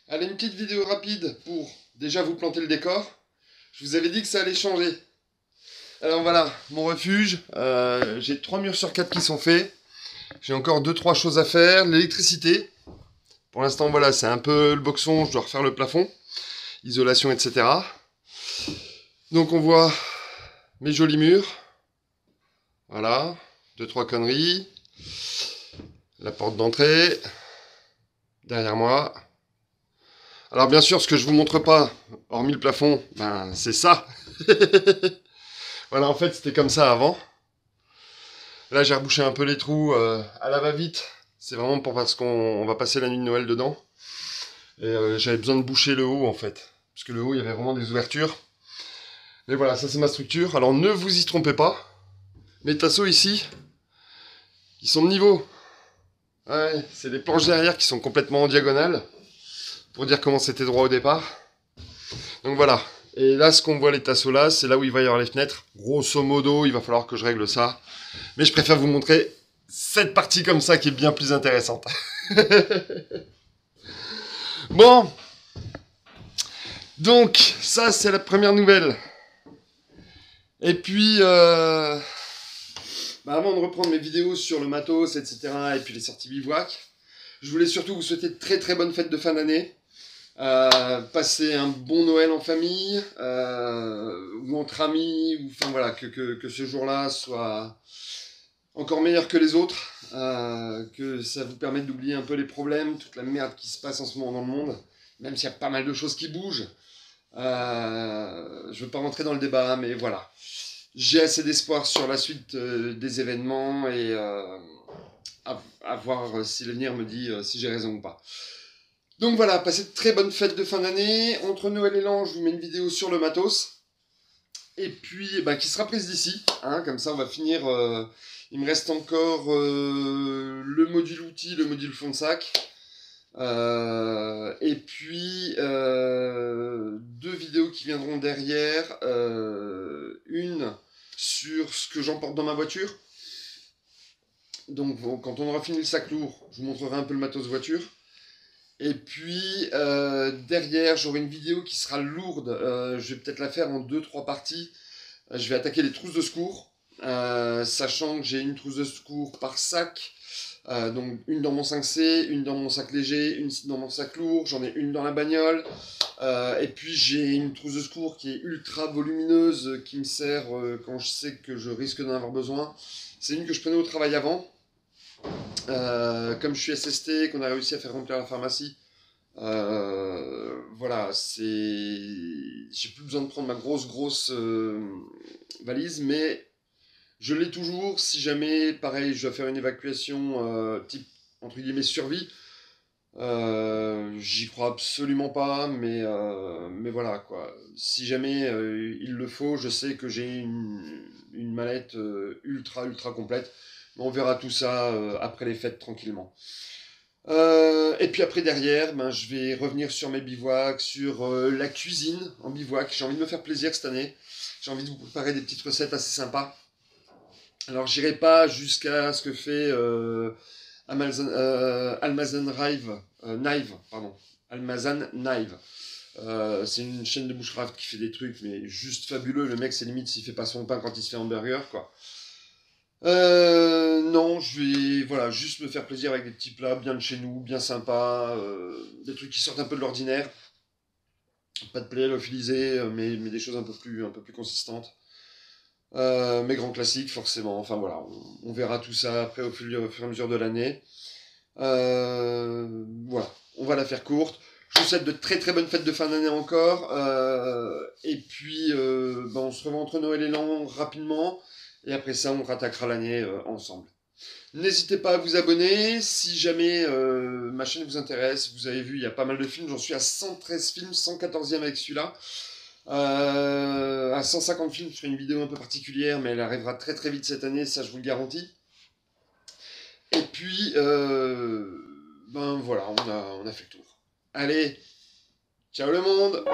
Allez, une petite vidéo rapide pour déjà vous planter le décor. Je vous avais dit que ça allait changer. Alors voilà, mon refuge. J'ai 3 murs sur 4 qui sont faits. J'ai encore 2-3 choses à faire. L'électricité. Pour l'instant, voilà, c'est un peu le boxon. Je dois refaire le plafond. Isolation, etc. Donc on voit mes jolis murs. Voilà, 2-3 conneries. La porte d'entrée. Derrière moi. Alors bien sûr, ce que je vous montre pas, hormis le plafond, ben c'est ça. Voilà, en fait, c'était comme ça avant. Là, j'ai rebouché un peu les trous à la va-vite. C'est vraiment parce qu'on va passer la nuit de Noël dedans. Et j'avais besoin de boucher le haut, en fait. Parce que le haut, il y avait vraiment des ouvertures. Mais voilà, ça c'est ma structure. Alors ne vous y trompez pas. Mes tasseaux ici, ils sont de niveau. Ouais, c'est les planches derrière qui sont complètement en diagonale. Pour dire comment c'était droit au départ. Donc voilà. Et là, ce qu'on voit, les tasseaux là, c'est là où il va y avoir les fenêtres. Grosso modo, il va falloir que je règle ça. Mais je préfère vous montrer cette partie comme ça qui est bien plus intéressante. Bon. Donc, ça, c'est la première nouvelle. Et puis, avant de reprendre mes vidéos sur le matos, etc., et puis les sorties bivouac, je voulais surtout vous souhaiter de très très bonnes fêtes de fin d'année. Passer un bon Noël en famille, ou entre amis, ou enfin voilà, que ce jour-là soit encore meilleur que les autres, que ça vous permette d'oublier un peu les problèmes, toute la merde qui se passe en ce moment dans le monde, même s'il y a pas mal de choses qui bougent. Je veux pas rentrer dans le débat, mais voilà. J'ai assez d'espoir sur la suite des événements et à voir si l'avenir me dit si j'ai raison ou pas. Donc voilà, passez de très bonnes fêtes de fin d'année. Entre Noël et l'an, je vous mets une vidéo sur le matos. Et puis, qui sera prise d'ici. Hein, comme ça, on va finir. Il me reste encore le module outil, le module fond de sac. Et puis, 2 vidéos qui viendront derrière. Une sur ce que j'emporte dans ma voiture. Donc, quand on aura fini le sac lourd, je vous montrerai un peu le matos voiture. Et puis derrière, j'aurai une vidéo qui sera lourde. Je vais peut-être la faire en 2-3 parties. Je vais attaquer les trousses de secours, sachant que j'ai une trousse de secours par sac. Donc une dans mon 5C, une dans mon sac léger, une dans mon sac lourd. J'en ai une dans la bagnole. Et puis j'ai une trousse de secours qui est ultra volumineuse, qui me sert quand je sais que je risque d'en avoir besoin. C'est une que je prenais au travail avant. Comme je suis SST, qu'on a réussi à faire remplir la pharmacie, voilà, j'ai plus besoin de prendre ma grosse valise, mais je l'ai toujours si jamais, pareil, je dois faire une évacuation type, entre guillemets, survie. J'y crois absolument pas, mais voilà, quoi. Si jamais il le faut, je sais que j'ai une mallette ultra complète. On verra tout ça après les fêtes tranquillement. Et puis après derrière, je vais revenir sur mes bivouacs, sur la cuisine en bivouac. J'ai envie de me faire plaisir cette année. J'ai envie de vous préparer des petites recettes assez sympas. Alors j'irai pas jusqu'à ce que fait Almazan Knive, pardon. Almazan Knive. C'est une chaîne de bushcraft qui fait des trucs mais juste fabuleux. Le mec, c'est limite s'il fait pas son pain quand il se fait hamburger, quoi. Non, je vais voilà, juste me faire plaisir avec des petits plats bien de chez nous, bien sympas, des trucs qui sortent un peu de l'ordinaire. Pas de plats lyophilisés, mais des choses un peu plus consistantes. Mes grands classiques, forcément. Enfin voilà, on verra tout ça après au fur et à mesure de l'année. Voilà, on va la faire courte. Je vous souhaite de très très bonnes fêtes de fin d'année encore. Et puis, on se revoit entre Noël et l'an rapidement. Et après ça, on rattaquera l'année ensemble. N'hésitez pas à vous abonner. Si jamais ma chaîne vous intéresse, vous avez vu, il y a pas mal de films. J'en suis à 113 films, 114e avec celui-là. À 150 films, je ferai une vidéo un peu particulière, mais elle arrivera très très vite cette année, ça je vous le garantis. Et puis, voilà, on a fait le tour. Allez, ciao le monde!